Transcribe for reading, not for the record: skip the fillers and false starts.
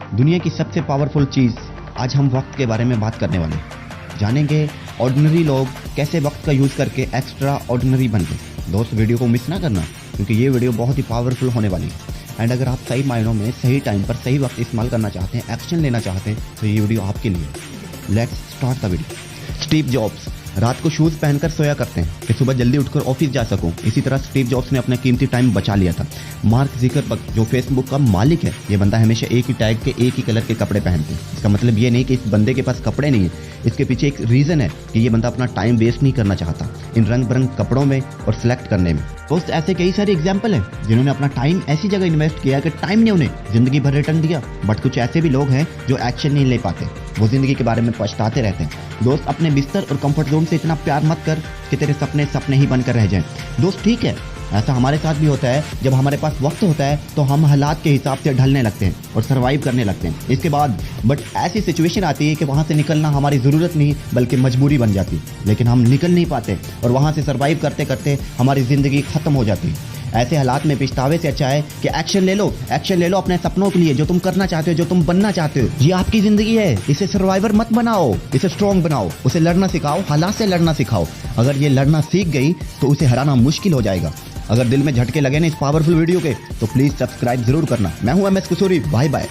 दुनिया की सबसे पावरफुल चीज़, आज हम वक्त के बारे में बात करने वाले हैं। जानेंगे ऑर्डिनरी लोग कैसे वक्त का यूज़ करके एक्स्ट्रा ऑर्डिनरी बन गए। दोस्त, वीडियो को मिस ना करना क्योंकि ये वीडियो बहुत ही पावरफुल होने वाली है। एंड अगर आप सही मायनों में सही टाइम पर सही वक्त इस्तेमाल करना चाहते हैं, एक्शन लेना चाहते हैं, तो ये वीडियो आपके लिए। Let's start the video. Steve jobs रात को शूज़ पहनकर सोया करते हैं कि सुबह जल्दी उठकर ऑफिस जा सकूं। इसी तरह स्टीव जॉब्स ने अपना कीमती टाइम बचा लिया था। मार्क ज़ुकरबर्ग जो फेसबुक का मालिक है, ये बंदा हमेशा एक ही टैग के एक ही कलर के कपड़े पहनते हैं। इसका मतलब ये नहीं कि इस बंदे के पास कपड़े नहीं है, इसके पीछे एक रीज़न है कि ये बंदा अपना टाइम वेस्ट नहीं करना चाहता इन रंग बिरंग कपड़ों में और सिलेक्ट करने में। दोस्त, ऐसे कई सारे एग्जाम्पल हैं जिन्होंने अपना टाइम ऐसी जगह इन्वेस्ट किया कि टाइम ने उन्हें जिंदगी भर रिटर्न दिया। बट कुछ ऐसे भी लोग हैं जो एक्शन नहीं ले पाते, वो जिंदगी के बारे में पछताते रहते हैं। दोस्त, अपने बिस्तर और कंफर्ट जोन से इतना प्यार मत कर कि तेरे सपने सपने ही बनकर रह जाएं। दोस्त, ठीक है, ऐसा हमारे साथ भी होता है। जब हमारे पास वक्त होता है तो हम हालात के हिसाब से ढलने लगते हैं और सरवाइव करने लगते हैं। इसके बाद बट ऐसी सिचुएशन आती है कि वहाँ से निकलना हमारी ज़रूरत नहीं बल्कि मजबूरी बन जाती, लेकिन हम निकल नहीं पाते और वहाँ से सरवाइव करते करते हमारी ज़िंदगी ख़त्म हो जाती है। ऐसे हालात में पछतावे से अच्छा है कि एक्शन ले लो अपने सपनों के लिए, जो तुम करना चाहते हो, जो तुम बनना चाहते हो। ये आपकी ज़िंदगी है, इसे सर्वाइवर मत बनाओ, इसे स्ट्रॉन्ग बनाओ, उसे लड़ना सिखाओ, हालात से लड़ना सिखाओ। अगर ये लड़ना सीख गई तो उसे हराना मुश्किल हो जाएगा। अगर दिल में झटके लगे ना इस पावरफुल वीडियो के, तो प्लीज़ सब्सक्राइब जरूर करना। मैं हूं MS कुसूरी। Bye bye.